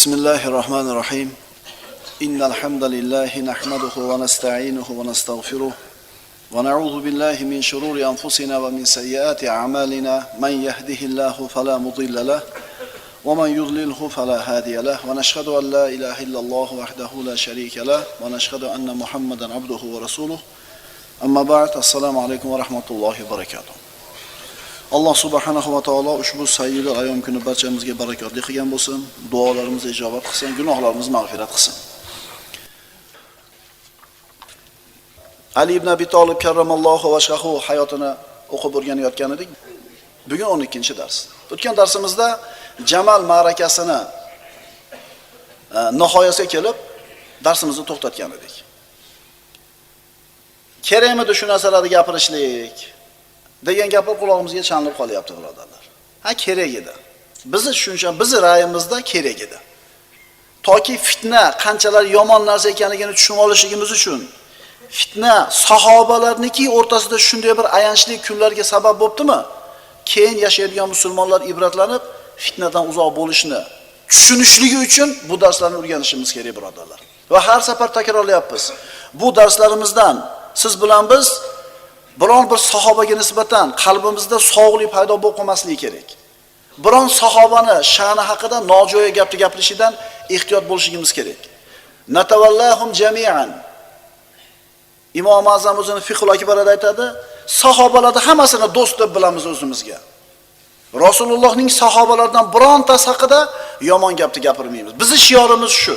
Bismillahirrahmanirrahim. Innal hamdalillahi nahmaduhu wa nasta'inuhu wa nastaghfiruh wa na'udhu billahi min shururi anfusina wa min sayyiati a'malina. Man yahdihillahu fala mudilla lahu wa man yudlilhu fala hadiya lahu wa nashhadu an la ilaha illallah wahdahu la sharika lahu wa nashhadu anna Muhammadan abduhu wa rasuluh. Amma ba'd. Assalomu alaykum va rahmatullohi va barakatuh. Allah subhanahu va taolo ushbu sayyidul ayyom kuni barchamizga barakotli qilgan bo'lsin, duolarimizni ijobat qilsin, gunohlarimizni mag'firat qilsin. Ali ibn Abi Talib karramallohu vajhahu hayotini o'qib o'rganayotgan edik. Bugun 12-dars. O'tgan darsimizda Jamal ma'rakasini nihoyasiga kelib darsimizni to'xtatgan edik. Kerakmidi shu narsalarni gapirishlik degan gaplar quloqimizga chalinib qolyapti, birodarlar. Ha, kerak edi. Bizni ra'yimizda kerak edi. Toki fitna qanchalar yomon narsa ekanligini tushunib olishimiz uchun, fitna sahobalarniki o'rtasida shunday bir ayanchli kunlarga sabab bo'ptimi? Keyin yashaydigan musulmonlar ibratlanib, fitnadan uzoq bo'lishni tushunishligi uchun bu darslarni o'rganishimiz kerak, birodarlar. Va har safar takrorlayapmiz. Bu darslarimizdan siz bilan biz biron bir sahobaga nisbatan qalbimizda sog'lik paydo bo'lib qolmasligi kerak. Biron sahobani sha'ni haqida nojo'ya gapni gapirishidan ehtiyot bo'lishimiz kerak. Natavallahum jami'an. Imom Azam o'zining Fiqhul Akbarida aytadi, sahobalarning hammasini do'st deb bilamiz o'zimizga. Rasulullohning sahobalaridan birontasi haqida yomon gapni gapirmaymiz. Bizning shiorimiz shu.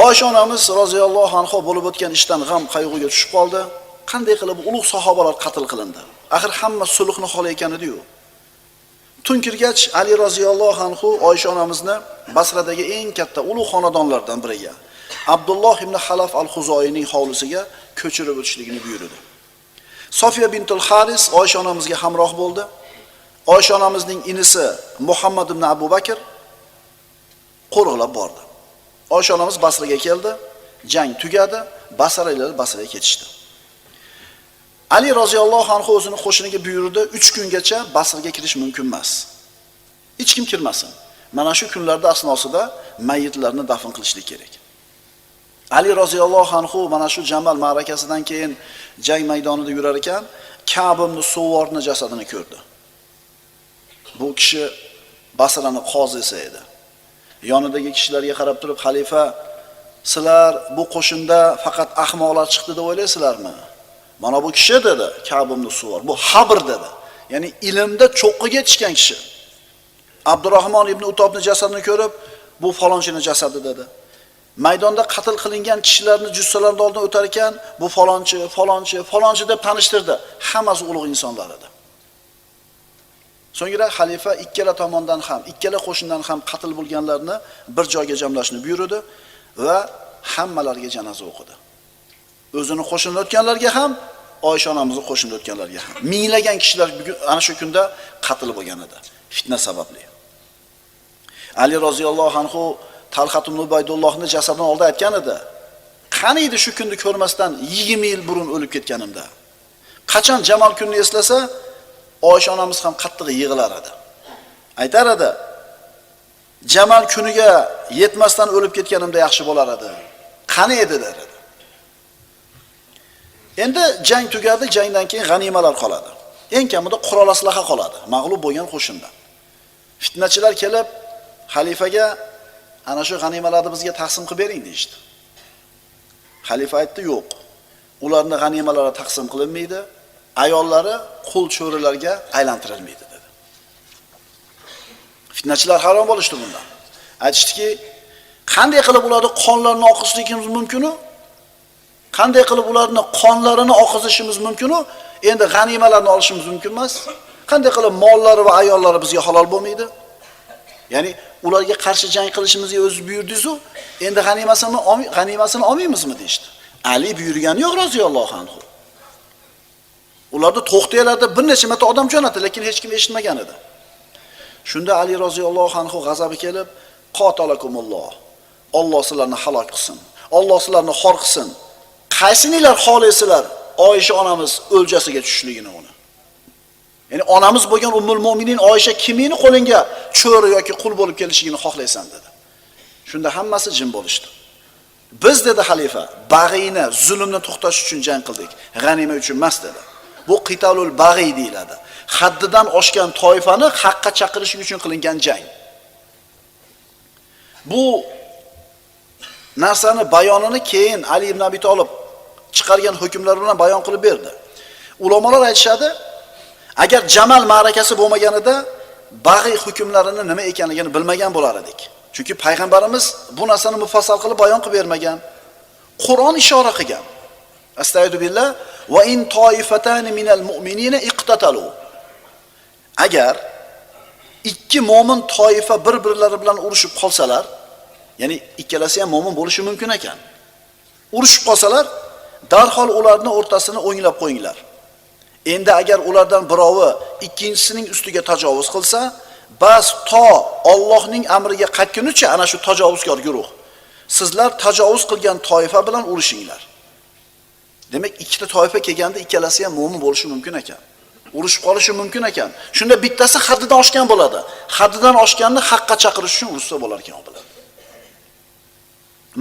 Oysha onamiz roziyallohu anha bo'lib o'tgan ishdan g'am qayg'uga tushib qoldi. Qanday qilib ulug' sahobalar qatl qilindi? Axir hamma sulhni xohlayotgan edi-yu. Tun kirgach Ali roziyallohu anhu Oysha onamizni Basradagi eng katta ulug' xonadonlardan biriga, Abdulloh ibn Halaf al-Xuzoyning hovlisiga ko'chirib o'tishligini buyurdi. Sofiya bintul Haris Oysha onamizga hamroh bo'ldi. Oysha onamizning inisi Muhammad ibn Abu Bakr qo'riqlab bordi. Oysha onamiz Basraga keldi, jang tugadi, basraliklar Basraga ketishdi. Ali roziyallohu anhu o'zining qo'shiniga buyurdi, 3 kungacha Basraga kirish mumkin emas. Hech kim kirmasin. Mana shu kunlarda asnosida mayitlarni dafn qilishlik kerak. Ali roziyallohu anhu mana shu Jamal ma'rakasidan keyin jang maydonida yurar ekan, Ka'b ibn Suvorning jasadini ko'rdi. Bu kishi Basraning qozisi edi. Yonidagi kishilarga qarab turib, xalifa, sizlar bu qo'shinda faqat ahmoqlar chiqdi deb o'ylaysizlarmi? Mana bu kishi dedi, Ka'b ibn Suvor, bu Habr dedi. Ya'ni ilmda cho'qqiga yetishgan kishi. Abdurrahmon ibn Utobning jasadini ko'rib, bu falonchining jasadi dedi. Maydonda qatl qilingan kishilarni jussalaridan oldin o'tar ekan, bu falonchi deb tanishtirdi. Hammasi ulug' insonlar edi. So'ngra xalifa ikkala tomondan ham, ikkala qo'shindan ham qatl bo'lganlarni bir joyga jamlashni buyurdi va hammalariga janoza o'qidi. O'zini qo'shinda o'tganlarga ham, Oysha onamizning qo'shinda o'tganlarga ham. Minglagan kishilar ana shu kunda qatl bo'lgan edi, fitna sababli. Ali roziyallohu anhu Talhat ibn Ubaydullohning jasadini oldi aytgan edi. Qani edi shu kunni ko'rmasdan 20 yil burun o'lib ketganimda. Qachon Jamal kunni eslasa, Oysha onamiz ham qattiq yig'lar edi. Aytar edi, Jamal kuniga yetmasdan o'lib ketganimda yaxshi bo'lar edi. Qani edi der edi. Endi jang tugadi, jangdan keyin g'animalar qoladi. Eng kamida qurol aslaha qoladi, mag'lub bo'lgan qo'shinda. Fitnachilar kelib xalifaga ana shu g'animalarni bizga taqsim qilib bering deydi. Xalifa aytdi, yo'q. Ularni g'animalari taqsim qilinmaydi. Ayollari qul cho'rilarga aylantirilmaydi dedi. Fitnachilar hayron bo'lishdi bundan. Aytishdiki, qanday qilib ularni qonlarini oqizishimiz mumkin-u? Qanday qilib ularni qonlarini oqizishimiz mumkin-u? Endi g'animalarni olishimiz mumkin emas. Qanday qilib mollari va ayollari bizga halol bo'lmaydi? Ya'ni ularga qarshi jang qilishimizga o'z buyurdingiz-u, endi g'animasini olmaymizmi deydi. Ali buyurgani yo'q roziyallohu anhu. Ularni to'xtaylar deb bir necha marta odam jo'natdi, lekin hech kim eshitmagan edi. Shunda Ali roziyallohu anhu g'azabi kelib, qotalakumulloh. Alloh sizlarni halok qilsin. Alloh sizlarni xor qilsin. Qaysinilar xohlaysizlar? Oysha onamiz o'ljasiga tushishligini uni. Ya'ni onamiz bo'lgan Ummul Mu'minin Oysha kimini qo'lingga cho'ri yoki qul bo'lib kelishligini xohlaysan dedi. Shunda hammasi jim bo'lishdi. Biz dedi xalifa, bag'iyni, zulmni to'xtatish uchun jang qildik, g'anima uchun emas dedi. Bu qitalul bag'iy deyiladi. Haddidan oshgan toifani haqqa chaqirish uchun qilingan jang. Bu narsani bayonini keyin Ali ibn Abi Talib chiqargan hukmlar bilan bayon qilib berdi. Ulamolar aytishadi, agar Jamal ma'rakasi bo'lmaganida bag'iy hukmlarini nima ekanligini bilmagan bo'lar edik. Chunki payg'ambarimiz bu narsani mufassal qilib bayon qilib bermagan. Qur'on ishora qilgan. Astagfiru billah va in toifatan minal mu'minina iqtatalu. Agar ikki mo'min toifa bir-birlari bilan urushib qolsalar, ya'ni ikkalasi ham mo'min bo'lishi mumkin ekan. Urushib qolsalar, darhol ularni o'rtasini o'nglab qo'yinglar. Endi agar ulardan birovi ikkinchisining ustiga tajovuz qilsa, bas to Allohning amriga qaytgunicha ana shu tajovuzkor guruh sizlar tajovuz qilgan toifa bilan urushinglar. Demak, ikkita toifa kelganda ikkalasi ham mo'min bo'lishi mumkin ekan. Urushib qolishi mumkin ekan. Shunda bittasi haddidan oshgan bo'ladi. Haddidan oshganni haqqa chaqirish uchun urushsa bo'lar ekan bo'ladi.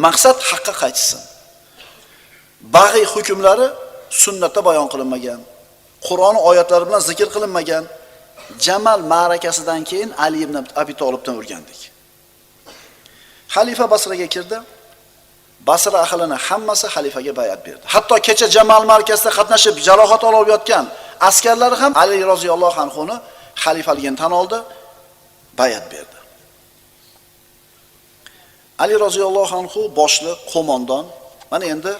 Maqsad haqqa qaytsin. Bag'iy hukmlari sunnatda bayon qilinmagan. Qur'on oyatlari bilan zikr qilinmagan. Jamal ma'rakasidan keyin Ali ibn Abi Talibdan o'rgandik. Xalifa Basraga kirdi. Basra ahlining hammasi xalifaga bay'at berdi. Hatto kecha Jamal ma'rakasida qatnashib jarohat olib yotgan askarlar ham Ali roziyallohu anhuni xalifaligini tan oldi, bay'at berdi. Ali roziyallohu anhu boshliq, qo'mondon. Mana endi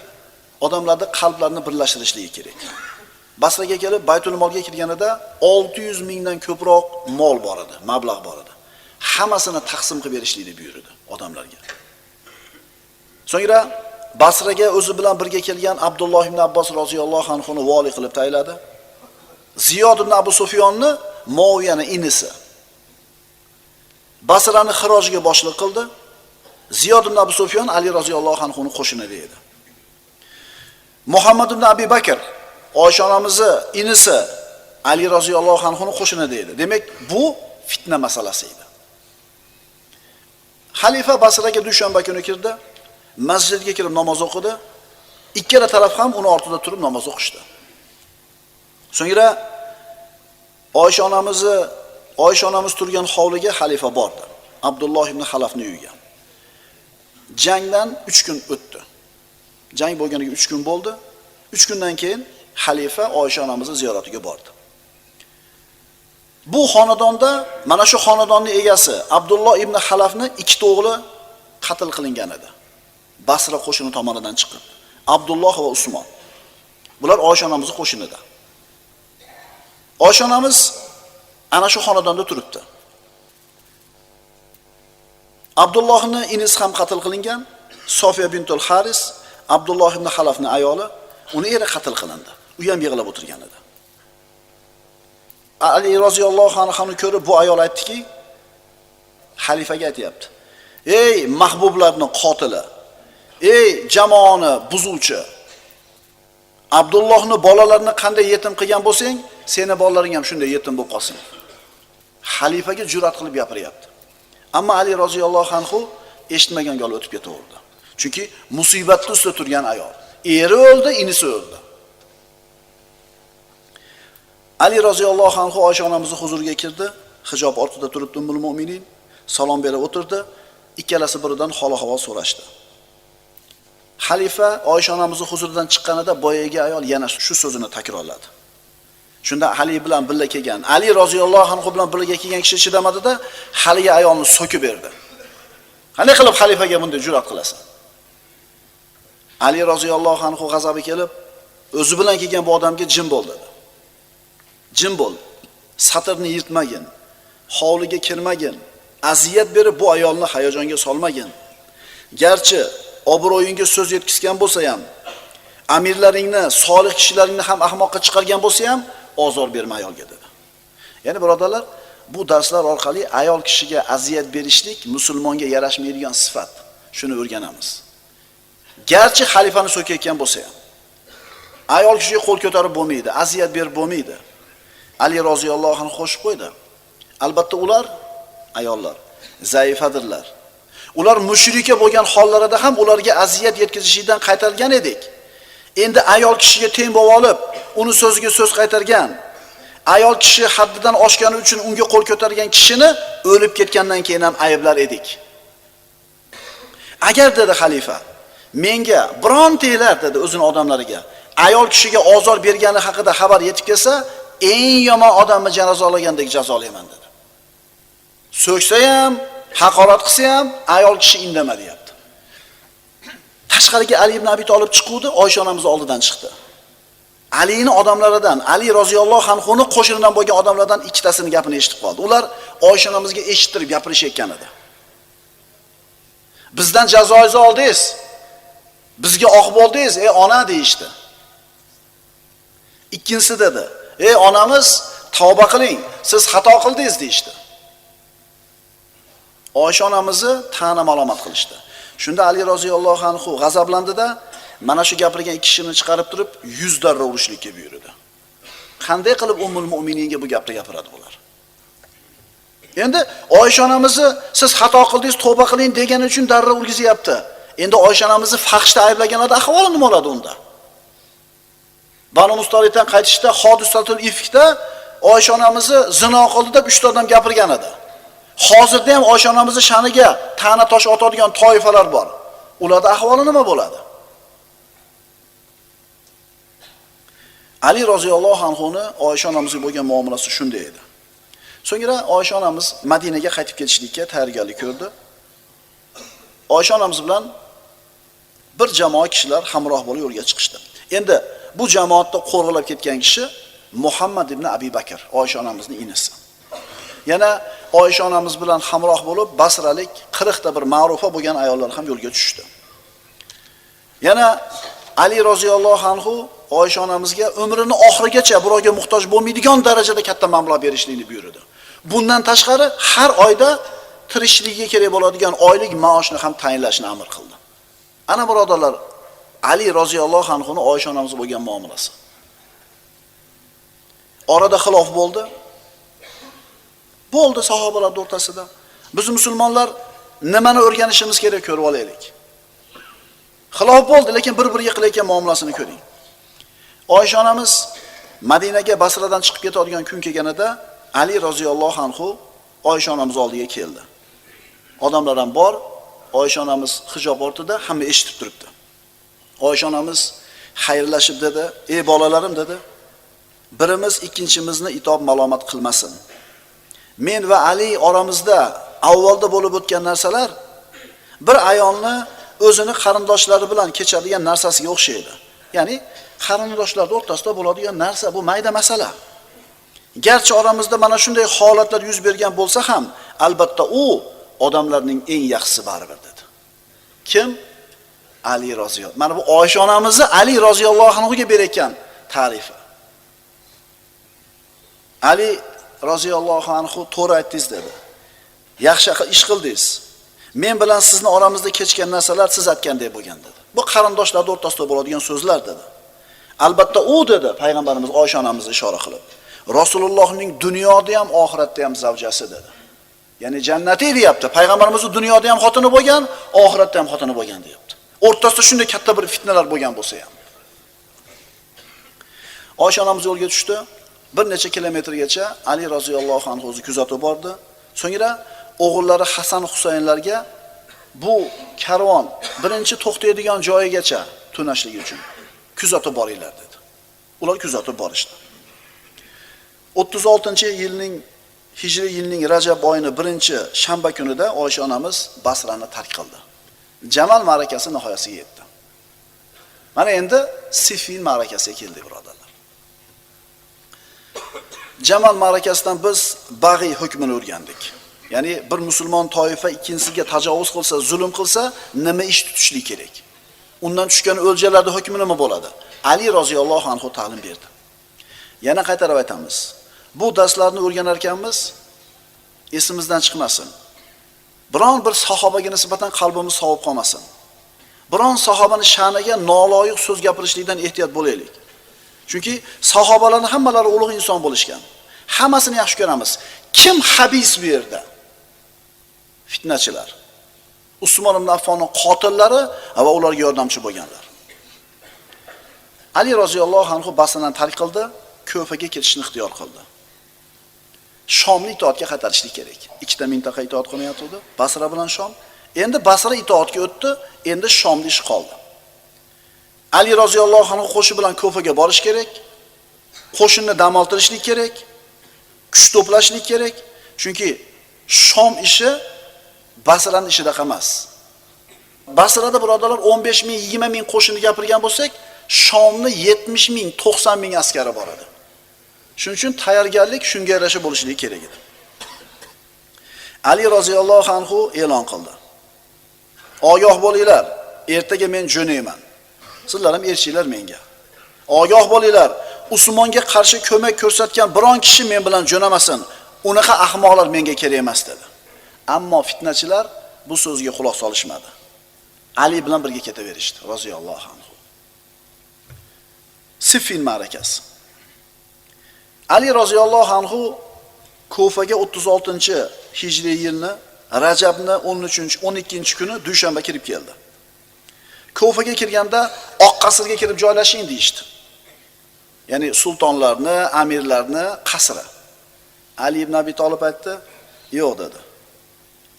odamlarning qalblarini birlashtirishligi kerak. Basraga kelib Baytul Molga kirganida 600 mingdan ko'proq mol bor edi, mablag' bor edi. Hammasini taqsim qilib berishlikni buyurdi odamlarga. So'ngra Basraga o'zi bilan birga kelgan Abdulloh ibn Abbos roziyallohu anhuni vali qilib tayinladi. Ziyod ibn Abu Sufyonni Muaviyaning inisi. Basrani xirojiga boshliq qildi. Ziyod ibn Abu Sufyon Ali roziyallohu anhuni qo'shinida edi. Muhammad ibn Abi Bakr Oysha onamizni inisi Ali roziyallohu anhuni qo'shinida edi. Demak, bu fitna masalasi edi. Xalifa Basraga dushanba kuni kirdi, masjidga kirib namoz o'qidi. Ikkala taraf ham uni ortida turib namoz o'qishdi. So'ngra Oysha onamiz turgan hovliga xalifa bordi. Abdulloh ibn Xalafning uyiga. Jangdan 3 kun o'tdi. Jang bo'lganiga 3 kun bo'ldi. 3 kundan keyin xalifa Oysha onamizni ziyoratiga bordi. Bu xonadonda, mana shu xonadonning egasi Abdulloh ibn Xalafning ikkita o'g'li qatl qilingan edi. Basra qo'shini tomonidan chiqib, Abdulloh va Usmon. Bular Oysha onamizning qo'shinida. Oysha onamiz ana shu xonadonda turibdi. Abdullohning inisi ham qatl qilingan, Sofiya bintul Haris, Abdulloh ibn Xalafning ayoli, uni eri qatl qilindi. U ham yig'lab o'tirgan edi. Ali roziyallohu anhuni ko'rib bu ayol aytdiki, xalifaga aytayapti: "Ey mahbublarning qotili, ey jamoani buzuvchi, Abdullohning bolalarini qanday yetim qilgan bo'lsang, seni bolalaring ham shunday yetim bo'lib qolsin." Xalifaga jur'at qilib gapiryapti. Ammo Ali roziyallohu anhu eshitmagan yo'l o'tib ketaverdi. Chunki musibatda ustida turgan ayol. Eri o'ldi, inisi o'ldi. Ali roziyallohu anhu Oysha onamizning huzuriga kirdi, hijob ortida turibdi Ummul Mu'minin, salom berib o'tirdi. Ikkalasi biridan hol-ahvol so'rashdi. Xalifa Oysha onamizning huzuridan chiqqanida boyagi ayol yana shu so'zini takrorladi. Shunda Ali bilan birga kelgan, Ali roziyallohu anhu bilan birga kelgan kishi chidamadida, haligi ayolni so'kib berdi. Qanday qilib xalifaga bunday jur'at qilasan? Ali roziyallohu anhu g'azabi kelib, o'zi bilan kelgan bu odamga jim bo'l dedi. Jim bo'l. Satrni yirtmagin. Hovliga kirmagin. Aziyat berib bu ayolni hayajonga solmagin. Garchi obro'yingga so'z yetkazgan bo'lsa ham, amirlaringni, solih kishilaringni ham ahmoqqa chiqargan bo'lsa ham, ozor berma ayolga dedi. Ya'ni birodarlar, bu darslar orqali ayol kishiga aziyat berishlik musulmonga yarashmaydigan sifat. Shuni o'rganamiz. Garchi xalifani so'kayotgan bo'lsa ham, ayol kishiga qo'l ko'tarib bo'lmaydi, aziyat berib bo'lmaydi. Ali roziyallohu anhu qo'shib qo'ydi. Albatta ular ayollar zaifadirlar. Ular mushrika bo'lgan hollarida ham ularga aziyat yetkazishidan qaytargan edik. Endi ayol kishiga teng bo'lib olib, uni so'ziga so'z qaytargan, ayol kishi haddidan oshgani uchun unga qo'l ko'targan kishini o'lib ketgandan keyin ham ayblar edik. Agar dedi xalifa, menga birontanglar dedi o'zining odamlariga ayol kishiga ozor bergani haqida xabar yetib kelsa, eng yomon odamni janozalagandek jazolayman dedi. So'ksa ham, haqorat qilsa ham ayol kishi indama deyapti. Tashqariga Ali ibn Abi Talib chiquvdi, Oysha onamiz oldidan chiqdi. Alining odamlaridan, Ali roziyallohu anhuning qo'shinidan bo'lgan odamlardan ikkitasining gapini eshitib qoldi. Ular Oysha onamizga eshittirib gapirishayotgan edi. Bizdan jazoingizni oldingiz. Bizga oq bo'ldingiz, ey ona deyishdi. Ikkinchisi dedi, ey onamiz, tavba qiling, siz xato qildingiz deyishdi. Oysha onamizni ta'na malomat qilishdi. Shunda Ali roziyallohu anhu g'azablandida, mana shu gapirgan ikki kishini chiqarib turib 100 darra urishlikka buyurdi. Qanday qilib Ummul Mu'mininga bu gapni gapiradi bular? Endi Oysha onamizni siz xato qildingiz, tavba qiling degani uchun darra urgizyapti. Endi Oysha onamizni fahshda ayblaganlarda ahvoli nima bo'ladi unda? Banu Mustaliqdan qaytishda Hodisatul Ifkda Oysha onamizni zino qildi deb 3 ta odam gapirgan edi. Hozirda ham Oysha onamizni shaniga ta'na tosh otadigan toifalar bor. Ularda ahvoli nima bo'ladi? Ali roziyallohu anhuning Oysha onamizga bo'lgan muomalasi shunday edi. So'ngra Oysha onamiz Madinaga qaytib ketishlikka tayyorgarlik ko'rdi. Oysha onamiz bilan bir jamoa kishilar hamroh bo'lib yo'lga chiqishdi. Endi bu jamoatda qo'rg'ilab ketgan kishi Muhammad ibn Abi Bakr, Oysha onamizning inisi. Yana Oysha onamiz bilan hamroh bo'lib Basralik 40 ta bir ma'rufa bo'lgan ayollar ham yo'lga tushdi. Yana Ali roziyallohu anhu Oysha onamizga umrining oxirigacha birovga muhtoj bo'lmaydigan darajada katta mablag' berishlikni buyurdi. Bundan tashqari har oyda tirishligiga kerak bo'ladigan oylik maoshni ham tayinlashni amr qildi. Ana birodarlar, Ali roziyallohu anhuning Oysha onamizga bo'lgan muomalasi. Orada xilof bo'ldi. Bo'ldi sahobalar o'rtasida. Biz musulmonlar nimani o'rganishimiz kerak ko'rib olaylik. Xilof bo'ldi, lekin bir-biriga qilayotgan muomalasini ko'ring. Oysha onamiz Madinaga Basradan chiqib ketadigan kun kelganida Ali roziyallohu anhu Oysha onamiz oldiga keldi. Odamlar ham bor, Oysha onamiz hijob ortida, hamma eshitib turibdi. Oysha onamiz xayrlashib dedi, "Ey bolalarim" dedi, "birimiz ikkinchimizni itob malomat qilmasin. Men va Ali oramizda avvalda bo'lib o'tgan narsalar bir ayolni o'zini qarindoshlari bilan kechadigan narsasiga o'xshaydi. Ya'ni qarindoshlar o'rtasida bo'ladigan narsa bu mayda masala. Garchi oramizda mana shunday holatlar yuz bergan bo'lsa ham, albatta u odamlarning eng yaxshisi baribir" dedi. Kim? Ali roziyallohu. Mana bu Oysha onamizni Ali roziyallohu anhuga berayotgan ta'rifi. Ali roziyallohu anhu to'g'ri aytdingiz dedi. Yaxshi ish qildingiz. Men bilan sizni oramizda kechgan narsalar siz aytgandek bo'lgan dedi. Bu qarindoshlar o'rtasida bo'ladigan so'zlar dedi. Albatta u dedi payg'ambarimiz Oysha onamizni ishora qilib, Rasulullohning dunyoda ham oxiratda ham zavjasi dedi. Ya'ni jannatiy deyapti. Payg'ambarimiz dunyoda ham xotini bo'lgan, oxiratda ham xotini bo'lgan deyapti. O'rtasida shunday katta bir fitnalar bo'lgan bo'lsa ham. Oysha onamiz yo'lga tushdi. Bir necha kilometrgacha Ali roziyallohu anhu o'zi kuzatib bordi. So'ngra o'g'illari Hasan Husaynlarga bu karvon birinchi to'xtaydigan joyigacha tunashlik uchun kuzatib boringlar dedi. Ular kuzatib borishdi. 36-yilning Hijriy yilning Rajab oyining 1-shanba kunida Oysha onamiz Basrani tark qildi. Jamal ma'rakasi nihoyasiga yetdi. Mana endi Siffin ma'rakasiga keldik, birodarlar. Jamal ma'rakasidan biz bag'iy hukmini o'rgandik. Ya'ni bir musulmon toifa ikkinchisiga tajovuz qilsa, zulm qilsa, nima ish tutishlik kerak? Undan tushgan o'ljalarda hukmi nima bo'ladi? Ali roziyallohu anhu ta'lim berdi. Yana qaytarib aytamiz. Bu darslarni o'rganar ekanmiz, esimizdan chiqmasin. Biron bir sahobaga nisbatan qalbimiz sovib qolmasin. Biron sahobaning sha'niga noloyiq so'z gapirishlikdan ehtiyot bo'laylik. Chunki sahobalarning hammalari ulug' inson bo'lishgan. Hammasini yaxshi ko'ramiz. Kim habis bu yerda? Fitnachilar. Usmon ibn Affonning qotillari va ularga yordamchi bo'lganlar. Ali roziyallohu anhu Basradan tark qildi, Kufaga ketishni ixtiyor qildi. Shomni itoatga qaytarishlik kerak. Ikkita mintaqa itoat qilmayotdi, Basra bilan Shom. Endi Basra itoatga o'tdi, endi Shomda ish qoldi. Ali roziyallohu anhu qo'shi bilan Kufaga borish kerak. Qo'shinni dam oltirishlik kerak. Kuch to'plashlik kerak. Chunki Shom ishi Basraning ishida emas. Basrada birodarlar 15 ming, 20 ming qo'shinni gapirgan bo'lsak, Shomni 70 ming, 90 ming askari bor edi. Shuning uchun tayyorgarlik shunga yarasha bo'lishligi kerak edi. Ali roziyallohu anhu e'lon qildi. Ogoh bo'linglar, ertaga men jo'nayman. Sizlar ham erishinglar menga. Ogoh bo'linglar, Usmonga qarshi ko'mak ko'rsatgan biron kishi men bilan jo'namasin. Unaqa ahmoqlar menga kerak emas dedi. Ammo fitnachilar bu so'zga quloq solishmadi. Ali bilan birga ketaverishdi roziyallohu anhu. Siffin ma'rakasi. Ali roziyallohu anhu Kufaga 36-hijriy yilni Rajabni 12 kuni dushanba kirib keldi. Kufaga kirganda Oq qasrga kirib joylashing deydi. Ya'ni sultonlarni, amirlarni qasri. Ali ibn Abi Talib aytdi, "Yo'q" dedi.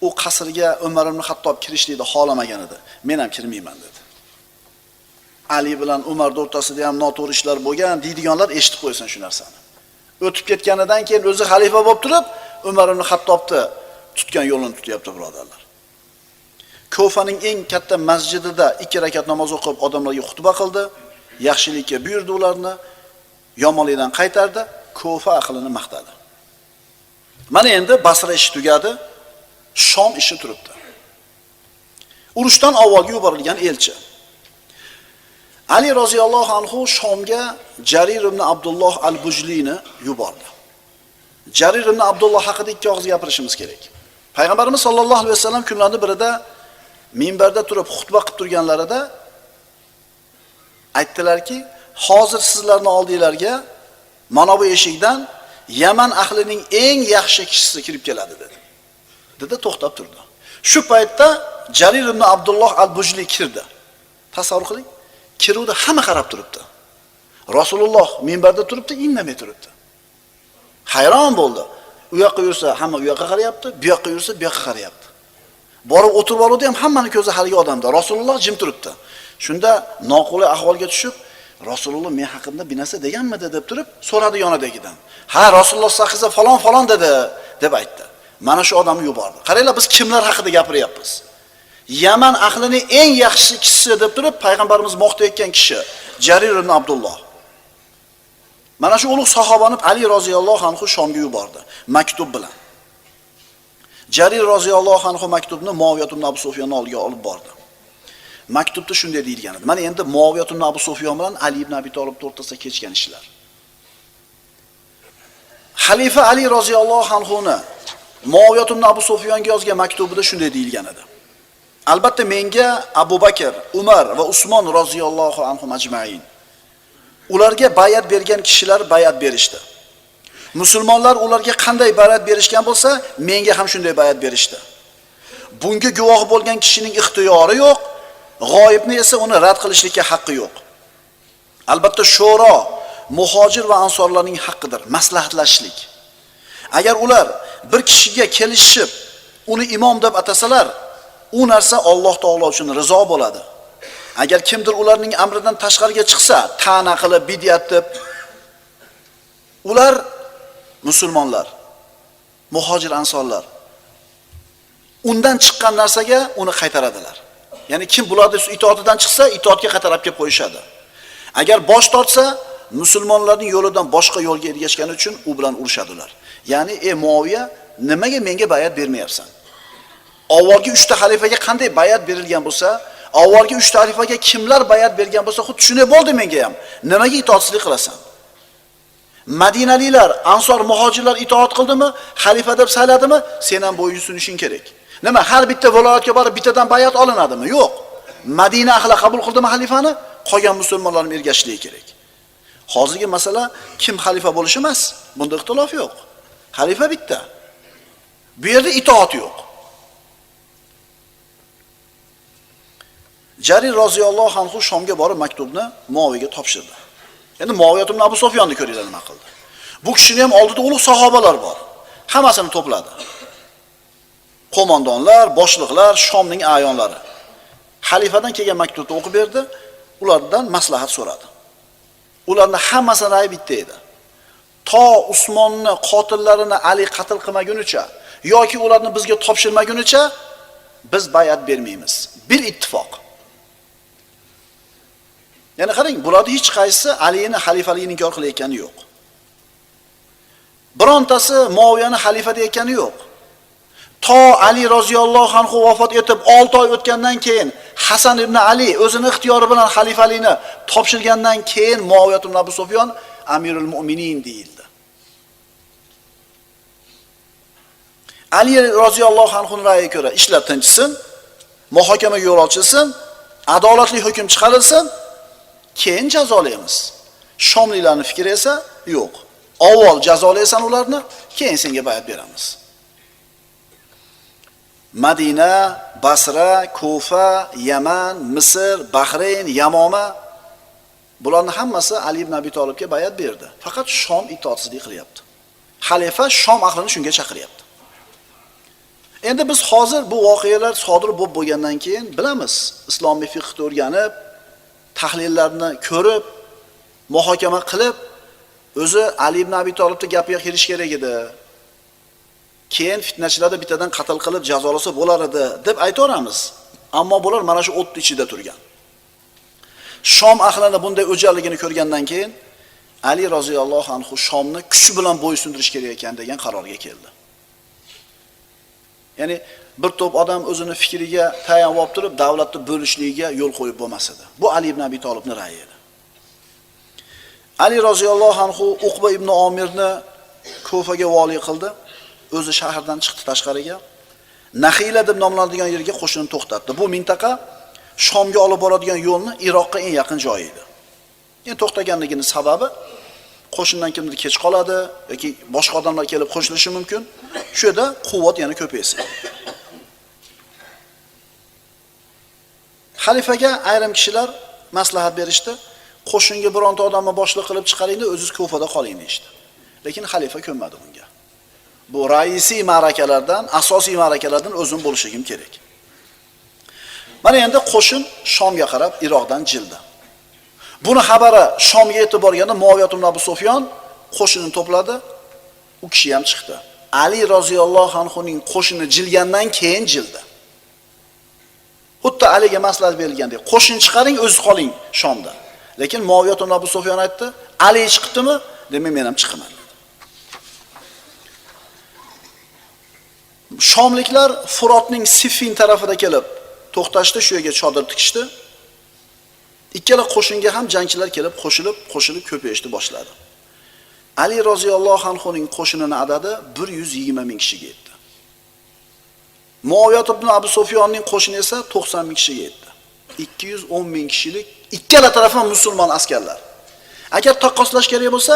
U qasrga Umar ibn Xattob kirishlikni xohlamagan edi. Men ham kirmayman dedi. Ali bilan Umar o'rtasida ham noto'g'ri ishlar bo'lgan, deydiganlar eshitib qo'ysin shu narsani. O'tib ketganidan keyin o'zi xalifa bo'lib turib, Umar ibn Xattobni tutgan yo'lini tutyapti birodarlar. Kufaning eng katta masjidida 2 rakat namoz o'qib, odamlarga xutba qildi, yaxshilikka buyurdi ularni, yomonlikdan qaytardi, Kufa ahlini maqtadi. Mana endi Basra ishi tugadi, Shom ishi turibdi. Urushdan avvalgi yuborilgan elchi. Ali roziyallohu anhu Shomga Jarir ibn Abdulloh al-Bujlini yubordi. Jarir ibn Abdulloh haqida ikki og'iz gapirishimiz kerak. Payg'ambarimiz sollallohu alayhi vasallam kunlarning birida minbarda turib xutba qilib turganlarida aytdilarki, hozir sizlarning oldinglarga mana bu eshikdan Yaman ahlining eng yaxshi kishisi kirib keladi dedi. Dedi to'xtab turdi. Shu paytda Jarir ibn Abdulloh al-Bujli kirdi. Tasavvur qiling, kiruvda hamma qarab turibdi. Rasululloh minbarda turibdi, indamay turibdi. Hayron bo'ldi. U yoqqa yursa hamma u yoqqa qarayapti, bu yoqqa yursa bu yoqqa qarayapti. Borib o'tirib oldi ham hammaning ko'zi haligi odamda. Rasululloh jim turibdi. Shunda noqulay ahvolga tushib, Rasululloh men haqimda bir narsa deganmidi deb turib, so'radi yonidagidan. Ha, Rasululloh sahiza falon dedi deb aytdi. Mana shu odamni yubordi. Qaranglar, biz kimlar haqida gapiryapmiz? Yaman ahlining eng yaxshi kishisi deb turib payg'ambarimiz maqtayotgan kishi Jarir ibn Abdulloh. Mana shu ulug' sahobani Ali roziyallohu anhu Shomga yubordi maktub bilan. Jarir roziyallohu anhu maktubni Muaviyat ibn Abu Sufyonning oldiga olib bordi. Maktubda shunday deyilgan edi. Mana endi Muaviyat ibn Abu Sufyon bilan Ali ibn Abi Talib o'rtasida kechgan ishlar. Xalifa Ali roziyallohu anhuni Muaviyat ibn Abu Sufyonga yozgan maktubida shunday deyilgan edi. Albatta menga Abu Bakr, Umar va Usmon roziyallohu anhum ajmain. Ularga bayat bergan kishilar bayat berishdi. Musulmonlar ularga qanday bayat berishgan bo'lsa, menga ham shunday bayat berishdi. Bunga guvoh bo'lgan kishining ixtiyori yo'q, g'oyibni esa uni rad qilishlikka haqqi yo'q. Albatta shura muhojir va ansorlarning haqqidir, maslahatlashishlik. Agar ular bir kishiga kelishib, uni imom deb atasalar, u narsa Alloh taolo uchun rizo bo'ladi. Agar kimdir ularning amridan tashqariga chiqsa, ta'na qilib bid'at deb, ular musulmonlar, muhojir ansorlar undan chiqqan narsaga uni qaytaradilar. Ya'ni kim bularning itoatidan chiqsa, itoatga qaytarib kelib qo'yishadi. Agar bosh tortsa, musulmonlarning yo'lidan boshqa yo'lga ergashgani uchun u bilan urushadilar. Ya'ni ey Muaviya, nimaga menga bayat bermayapsan? Avvalgi 3 ta xalifaga qanday bayat berilgan bo'lsa, avvalgi 3 ta xalifaga kimlar bayat bergan bo'lsa, xuddi shunday bo'ldi menga ham. Nimaga itoatsizlik qilasan? Madinaliklar, ansor, muhojirlar itoat qildimi, xalifa deb sayladimi, sen ham bo'yin sunishing kerak. Nima, har bitta viloyatga borib bittadan bayat olinadimi? Yo'q. Madina ahli qabul qildimi xalifani, qolgan musulmonlar ergashishligi kerak. Hozirgi masala kim xalifa bo'lishi emas. Bunda ixtilof yo'q. Xalifa bitta. Bu yerda itoat yo'q. Jarir roziyallohu anhu Shomga borib maktubni Muaviyaga topshirdi. Endi Muaviya ibn Abu Sufyonni ko'ringlar nima qildi. Bu kishining ham oldida ulug' sahobalar bor. Hammasini to'pladi. Qo'mondonlar, boshliqlar, Shomning ayonlari. Xalifadan kelgan maktubni o'qib berdi, ulardan maslahat so'radi. Ularning hammasini ra'yi bitta edi. To Usmonni qotillarini Ali qatl qilmagunicha yoki ularni bizga topshirmagunicha biz bay'at bermaymiz. Bir ittifoq. Ya'ni qarang, bularning hech qaysi Alini xalifaligini inkor qilayotgani yo'q. Birontasi Muaviyani xalifa deyotgani yo'q. To Ali roziyallohu anhu vafot etib 6 oy o'tgandan keyin Hasan ibn Ali o'zining ixtiyori bilan xalifalikni topshirgandan keyin Muaviya ibn Abu Sufyon Amirul Mu'minin deyildi. Ali roziyallohu anhuning ra'yiga ko'ra ishlar tinchsin, muhokamaga yo'l ochilsin, adolatli hukm chiqarilsin, keyin jazolaymiz. Shomliklarning fikri esa yo'q. Avval jazolaysan ularni, keyin senga bay'at beramiz. Madina, Basra, Kufa, Yaman, Misr, Bahrayn, Yamoma bularning hammasi Ali ibn Abi Talibga bay'at berdi. Faqat Shom itoatsizlik qilyapti. Xalifa Shom ahlini shunga chaqiryapti. Endi biz hozir bu voqealar sodir bo'lgandan keyin bilamiz, islomiy fiqhni o'rganib, tahlillarni ko'rib, muhokama qilib, o'zi Ali ibn Abi Talibning gapiga kirish kerak edi. Keyin fitnachilarni bittadan qatl qilib jazolasa bo'lar edi deb aytaveramiz. Ammo bular mana shu o't ichida turgan. Shom ahlini bunday o'jarligini ko'rgandan keyin Ali roziyallohu anhu Shomni kuch bilan bo'ysundirish kerak ekan degan qarorga keldi. Ya'ni bir to'p odam o'zini fikriga tayanib olib turib, davlatni bo'lishligiga yo'l qo'yib bo'lmas edi. Bu Ali ibn Abi Talibning ra'yi edi. Ali roziyallohu anhu Uqba ibn Omirni Kufaga vali qildi. O'zi shahardan chiqdi tashqariga. Naxila deb nomlanadigan yerga qo'shinni to'xtatdi. Bu mintaqa Shomga olib boradigan yo'lni Iroqqa eng yaqin joyi edi. Endi to'xtaganligining sababi qo'shindan kimdir kech qoladi yoki boshqa odamlar kelib qo'shilishi mumkin. Shu yerda quvvat yana ko'paysin. Xalifaga ayrim kishilar maslahat berishdi. Qo'shinga bironta odamni boshliq qilib chiqaringda, o'zingiz Kufada qoling deydi. Lekin xalifa ko'nmadi bunga. Bu raisiy ma'rakalardan, asosiy ma'rakalardan o'zim bo'lishim kerak. Mana endi qo'shin Shomga qarab Iroqdan jildi. Buni xabari Shomga yetib borganda Muaviya ibn Abu Sufyon qo'shinni to'pladi. U kishi ham chiqdi. Ali roziyallohu anhuning qo'shini jilgandan keyin jildi. Xuddi Aliga maslahat berilgandek, qo'shin chiqaring, o'zingiz qoling Shomda. Lekin Muaviya ibn Abu Sufyon aytdi, Ali chiqdimi? Demak, men ham chiqaman. Shomliklar Furotning Siffin tarafida kelib to'xtashdi, shu yerga chodir tikishdi. Ikkala qo'shinga ham jangchilar kelib qo'shilib ko'payishni boshladi. Ali roziyallohu anhuning qo'shinining adadi 120 ming kishiga yetdi. Muaviya ibn Abu Sufyonning qo'shini esa 90 ming kishiga yetdi. 210 ming kishilik ikkala tarafdan musulmon askarlar. Agar taqqoslash kerak bo'lsa,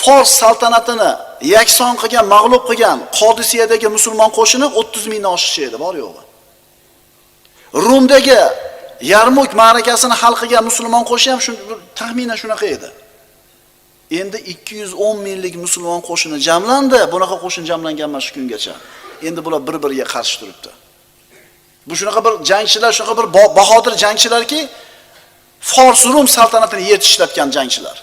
Fors saltanatini yakson qilgan, mag'lub qilgan Qodisiyadagi musulmon qo'shini 30 mingdan oshiqcha edi, bor yo'g'i. Rumdagi Yarmuk ma'rakasini hal qilgan musulmon qo'shini ham taxminan shunaqa edi. Endi 210 minglik musulmon qo'shini jamlandi. Bunaqa qo'shin jamlangan emas shu kungacha. Endi bular bir-biriga qarshi turibdi. Bu shunaqa bir jangchilar, shunaqa bir bahodir jangchilarki, Fors Rum saltanatini yer tishlatgan jangchilar.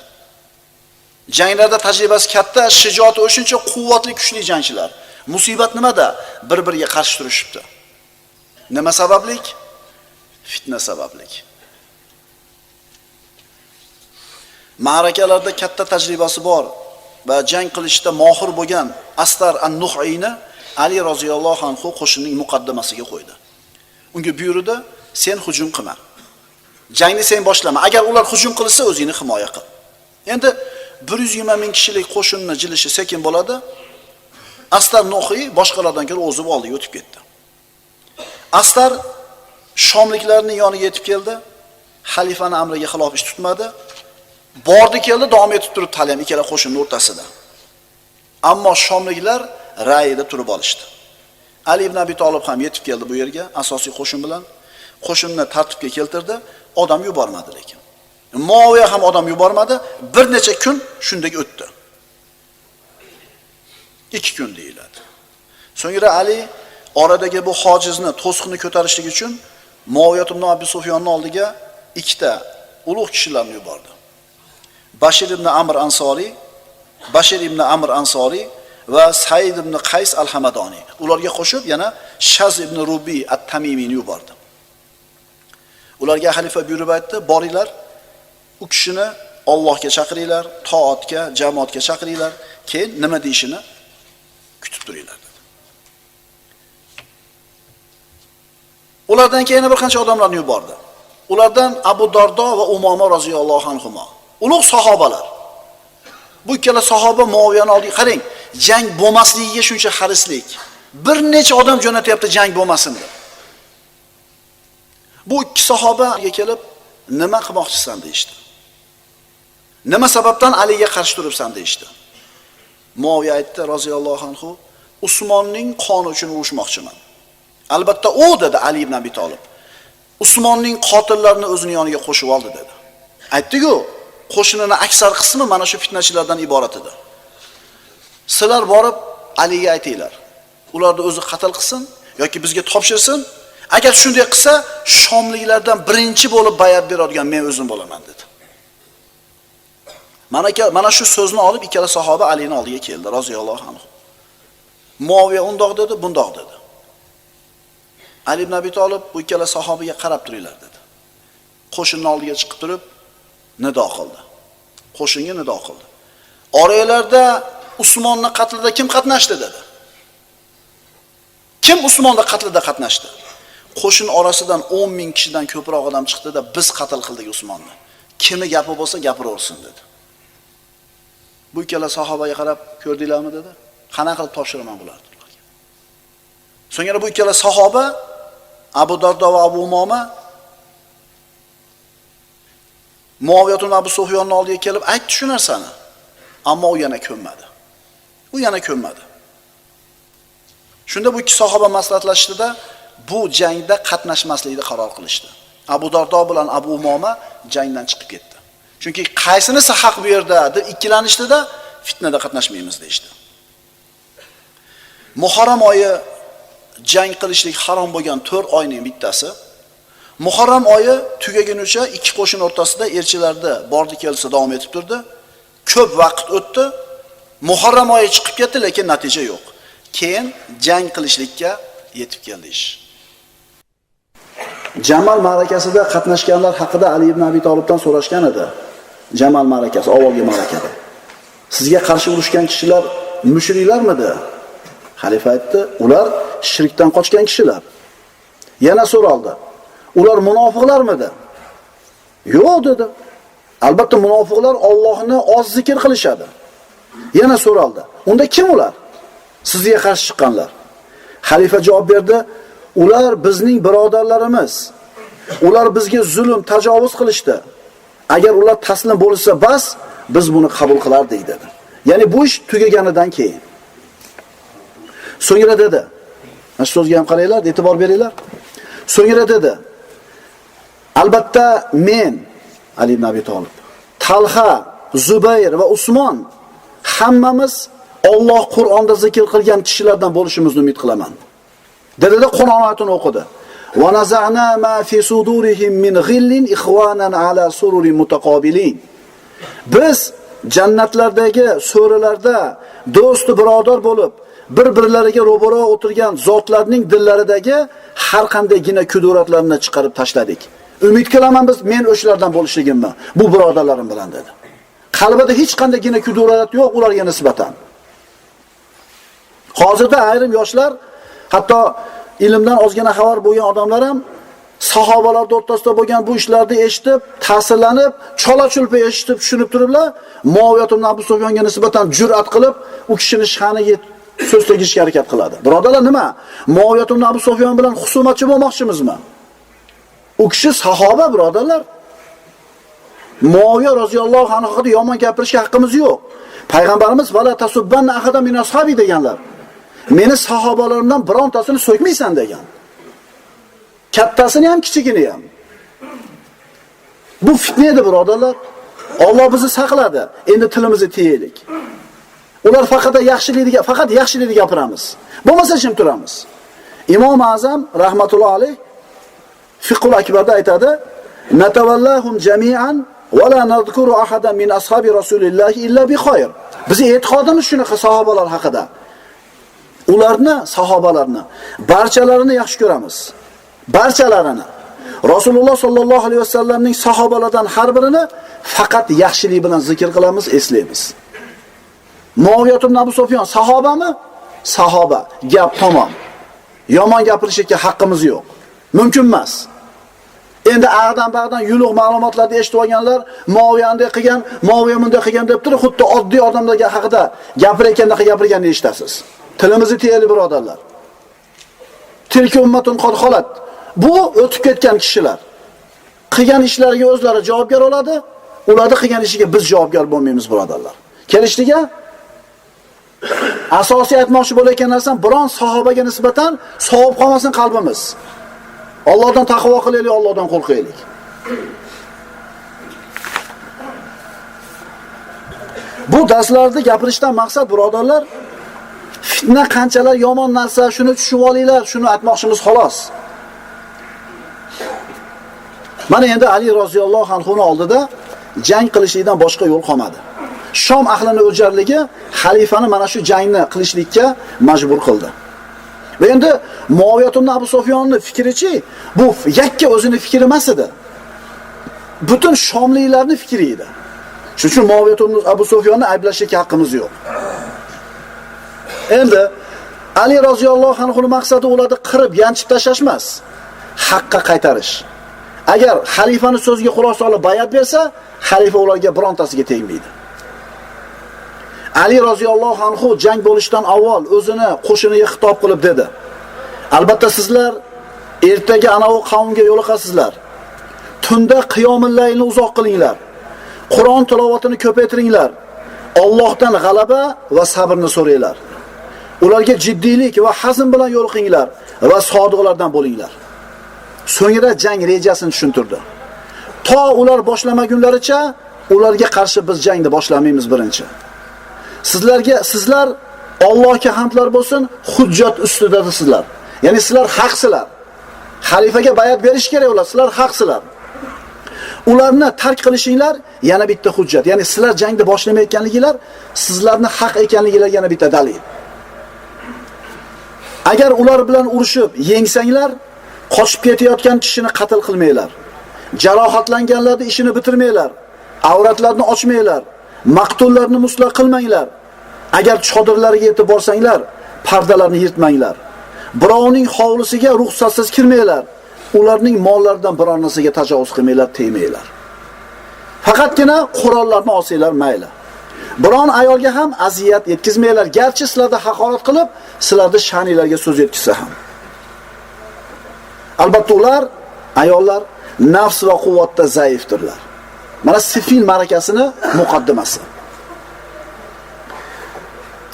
Janglarda tajribasi katta, shijoati o'shuncha quvvatli, kuchli jangchilar. Musibat nimada? Bir-biriga qarshi turishibdi. Nima sabablik? Fitna sabablik. Ma'rakalarda katta tajribasi bor va jang qilishda mohir bo'lgan Astar an-Nuhayni Ali roziyallohu anhu qo'shinning muqaddamasiga qo'ydi. Unga buyurdi, sen hujum qilma. Jangni sen boshlama. Agar ular hujum qilsa, o'zingni himoya qil. Endi 120 ming kishilik qo'shinni jilishi sekin bo'ladi. Astar Nuhiy boshqalardan ko'ra o'zib oldi, o'tib ketdi. Astar Shomliklarning yoniga yetib keldi. Xalifaning amriga xilof ish tutmadi. Bordi keldi, davom etib turibdi hali ham ikkala qo'shinning o'rtasida. Ammo shomliklar ra'yida turib olishdi. Ali ibn Abi Talib ham yetib keldi bu yerga asosiy qo'shin bilan. Qo'shinni tartibga keltirdi, odam yubormadi lekin. Muaviya ham odam yubormadi, bir necha kun shunday o'tdi. 2 kun deyiladi. So'ngra Ali oradagi bu hojizni, to'siqni ko'tarishlik uchun Muaviya ibn Abi Sufyonning oldiga ikkita ulug' kishilarni yubordi. Bashir ibn Amr Ansori va Said ibn Qays al-Hamadoni. Ularga qo'shib yana Shaz ibn Rubi at-Tamimiyni yubordi. Ularga xalifa buyurib aytdi, boringlar, u kishini Allohga chaqiringlar, toatga, jamoatga chaqiringlar, keyin nima deyishini kutib turinglar dedi. Ulardan keyin bir qancha odamlarni yubordi. Ulardan Abu Dardo va Umoma roziyallohu anhuma. Ulug' sahobalar. Bu ikkala sahoba Muaviyani oldiga qarang, jang bo'lmasligiga shuncha harislik. Bir necha odam jo'natyapti jang bo'lmasin deb. Bu ikki sahobaga kelib, nima qilmoqchisan deydi. Nima sababdan Aliga qarshi turibsan deydi. Muaviya aytdi roziyallohu anhu, Usmonning qoni uchun urushmoqchiman. Albatta u dedi Ali ibn Abi Talib. Usmonning qotillarini o'zining yoniga qo'shib oldi dedi. Aytdi-ku, qo'shinining aksar qismi mana shu fitnachilardan iborat edi. Sizlar borib Aliga aytinglar. Ularni o'zi qatl qilsin yoki bizga topshirsin. Agar shunday qilsa, shomliklardan birinchi bo'lib bayat beradigan men o'zim bo'laman dedi. Mana shu so'zni olib ikkala sahoba Alining oldiga keldi roziyallohu anhu. Muaviya undoq dedi, bundoq dedi. Ali ibn Abi Talib bu ikkala sahobaga qarab turinglar dedi. Qo'shinning oldiga chiqib turib nido qildi. Qo'shinga nido qildi. Oralarda Usmonning qatlida kim qatnashdi dedi. Kim Usmonning qatlida qatnashdi? Qo'shin orasidan 10 ming kishidan ko'proq odam chiqdi-da, biz qatl qildik Usmonni. Kimi gapi bo'lsa gapiraversin dedi. Bu ikkala sahobaga qarab ko'rdinglarmi dedi. Qanaqa qilib topshiraman bularni. So'ngra bu ikkala sahoba Abu Dardo va Abu Umoma Muaviya ibn Abi Sufyonning oldiga kelib aytdi shu narsani. Ammo u yana ko'nmadi. Shunda bu ikki sahoba maslahatlashdi-da, bu jangda qatnashmaslikni qaror qilishdi. Abu Dardo bilan Abu Umoma jangdan chiqib ketdi. Chunki qaysinisi haq bu yerda deb ikkilanishdi-da, fitnada qatnashmaymiz deydi. Muharram oyi jang qilishlik harom bo'lgan 4 oyning bittasi. Muharram oyi tugagunicha ikki qo'shin o'rtasida elchilarda bordi kelsa davom etib turdi. Ko'p vaqt o'tdi. Muharram oyi chiqib ketdi, lekin natija yo'q. Keyin jang qilishlikka yetib keldi ish. Jamal ma'rakasida qatnashganlar haqida Ali ibn Abi Talibdan so'rashgan edi. Jamal ma'rakasi, avvalgi ma'rakada. Sizga qarshi urushgan kishilar mushriklarmidi? Xalifa aytdi, ular shirkdan qochgan kishilar. Yana so'raldi. Ular munofiqlarmidi? Yo'q dedi. Albatta munofiqlar Allohni oz zikr qilishadi. Yana so'raldi. Unda kim ular? Sizga qarshi chiqqanlar. Xalifa javob berdi, ular bizning birodarlarimiz. Ular bizga zulm, tajovuz qilishdi. Agar ular taslim bo'lsa bas, biz buni qabul qilardik dedi. Ya'ni bu ish tugaganidan keyin. So'ngra dedi. Mana shu so'zga ham qaranglar, e'tibor beringlar. So'ngra dedi. Albatta men Ali ibn Abi Talib, Talha, Zubayr va Usmon hammamiz Alloh Qur'onda zikr qilgan kishilardan bo'lishimizni umid qilaman. Dedi-da Qur'on oyatini o'qidi. Va naza'na ma fi sudurihim min ghillin ikhwanan ala sururin mutaqabilin. Biz jannatlardagi so'rilarda do'st birodar bo'lib, bir-birlariga ro'baro o'tirgan zotlarning dillaridagi har qandaygina kuduratlarni chiqarib tashladik. Umid qilaman biz men o'shalardan bo'lishligimni, bu birodarlarim bilan dedi. Qalbida hech qandaygina kudurat yo'q ularga nisbatan. Hozirda ayrim yoshlar, hatto ilmdan ozgina xabar bo'lgan odamlar ham sahobalar o'rtasida bo'lgan bu ishlarni eshitib, ta'sirlanib, chola-chulpa eshitib, tushunib turiblar, Muaviya ibn Abi Sufyonga nisbatan jur'at qilib, u kishini sha'niga so'z tegishga harakat qiladi. Birodarlar, nima? Muaviya ibn Abi Sufyon bilan husumatchi bo'lmoqchimizmi? U kishi sahoba, birodarlar. Muaviya roziyallohu anhu haqida yomon gapirishga haqqimiz yo'q. Payg'ambarimiz vala tasubbanna ahada min ashabi deganlar. Meni sahobalarimdan birontasini so'kmaysan degan. Kattasini ham, kichigini ham. Bu fitna edi, birodarlar. Alloh bizni saqladi. Endi tilimizni tiyaylik. Ular faqat yaxshilikni gapiramiz. Bo'lmasa jim turamiz. Imom Azam rahmatullohi alayh Fiqhul Akbarda aytadi: "Natawallahum jami'an va la nadhkuru ahadan min ashabi Rasulillah illa bi khayr." Biz e'tiqodimiz shunaqa sahobalar haqida. Sahobalarni barchalarini yaxshi ko'ramiz. Barchalarini. Rasululloh sallallohu alayhi vasallamning sahobalaridan har birini faqat yaxshilik bilan zikr qilamiz, eslaymiz. Muaviya ibn Abu Sufyon sahobami? Sahoba. Gap tamom. Yomon gapirishga haqqimiz yo'q. Mumkin emas. Endi bag'dan yuluq ma'lumotlarni eshitib olganlar, Muaviya bunday qilgan, Muaviya bunday qilgan deb turib, xuddi oddiy odamlarga haqida gapirganini eshitasiz. Tilimizni tiyaylik, birodarlar. Tilka ummatun qad xolat. Bu o'tib ketgan kishilar. Qilgan ishlariga o'zlari javobgar bo'ladi, ularning qilgan ishiga biz javobgar bo'lmaymiz, birodarlar. Kelishdiga asosiy aytmoqchi bo'layotgan narsam, biron sahobaga nisbatan sovib qolmasin qalbimiz. Allohdan taqvo qilaylik, Allohdan qo'rqaylik. Bu darslarda gapirishdan maqsad, birodarlar, fitna qanchalar yomon narsa, shuni tushunib olinglar, shuni aytmoqchimiz xolos. Mana endi Ali roziyallohu anhuning oldida jang qilishlikdan boshqa yo'l qolmadi. Shom ahlining o'jarligi xalifani mana shu jangni qilishlikka majbur qildi. Va endi Muaviya ibn Abu Sufyonning fikrichi, bu yakka o'zining fikri emas edi. Butun shomliklarning fikri edi. Shuning uchun Muaviya ibn Abu Sufyonni ayblashga haqqimiz yo'q. Endi Ali roziyallohu anhuning maqsadi ularni qirib, yanchib tashlash emas, haqqa qaytarish. Agar xalifani so'ziga quloq solib bayat bersa, xalifa ularga birontasiga tegmaydi. Ali roziyallohu anhu jang bo'lishdan avval o'zini qo'shiniga xitob qilib dedi: "Albatta sizlar ertaga ana u qavmga yo'liqasizlar. Tunda qiyomul laylni uzoq qilinglar. Qur'on tilovatini ko'paytiringlar. Allohdan g'alaba va sabrni so'ranglar. Ularga jiddiylik va hazm bilan yo'liqinglar va sodiqlardan bo'linglar." So'ngra jang rejasini tushuntirdi. To ular boshlamagunlaricha ularga qarshi biz jangni boshlamaymiz birinchi. Sizlar Allohga hamdlar bo'lsin, hujjat ustidasizlar. Ya'ni sizlar haqsizlar. Xalifaga bayat berish kerak ular, sizlar haqsizlar. Ularni tark qilishinglar yana bitta hujjat. Ya'ni sizlar jangni boshlamayotganliginglar sizlarning haq ekanligingiz yana bitta dalil. Agar ular bilan urushib yengsanglar, qochib ketayotgan kishini qatl qilmanglar. Jarohatlanganlarni ishini bitirmanglar. Avratlarni ochmanglar. Maqtullarni musla qilmanglar. Agar chodirlariga yetib borsanglar, pardalarni yirtmanglar. Birovning hovlisiga ruxsatsiz kirmanglar. Ularning mollaridan biror narsaga tajovuz qilmanglar, tegmanglar. Faqatgina qurollarni olsanglar mayli. Biron ayolga ham aziyat yetkazmanglar, garchi sizlarga haqorat qilib, sizlarning sha'ningizga so'z yetkazsa ham. Albatta ular, ayollar nafs va quvvatda zaifdirlar. Mana Sifin ma'rakasini muqaddimasi.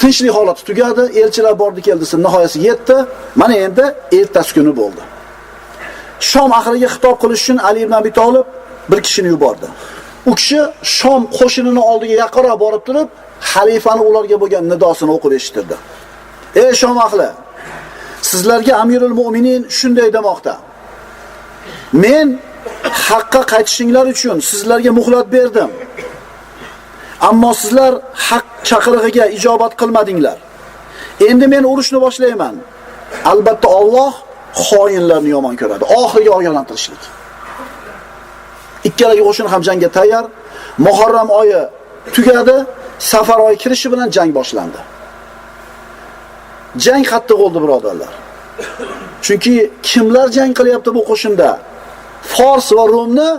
Tinchlik holati tugadi, elchilar bordi keldisi nihoyasiga yetdi. Mana endi ertasi kuni bo'ldi. Shom ahliga xitob qilish uchun Ali ibn Abi Talib bir kishini yubordi. U kishi Shom qo'shinini oldiga yaqinroq borib turib, xalifani ularga bo'lgan nidosini o'qib eshittirdi. Ey Shom ahli, sizlarga Amirul Mu'minin shunday demoqda: Men haqqa qaytishinglar uchun sizlarga muhlat berdim. Ammo sizlar haq chaqirig'iga ijobat qilmadinglar. Endi men urushni boshlayman. Albatta Alloh xoinlarni yomon ko'radi. Oxiriga ogohlantirishlik. Ikkalagi qo'shin ham jangga tayyor. Muharram oyi tugadi, Safar oyi kirishi bilan jang boshlandi. Jang qattiq bo'ldi, birodarlar. Chunki kimlar jang qilyapti bu qo'shinda? Fors va Rumni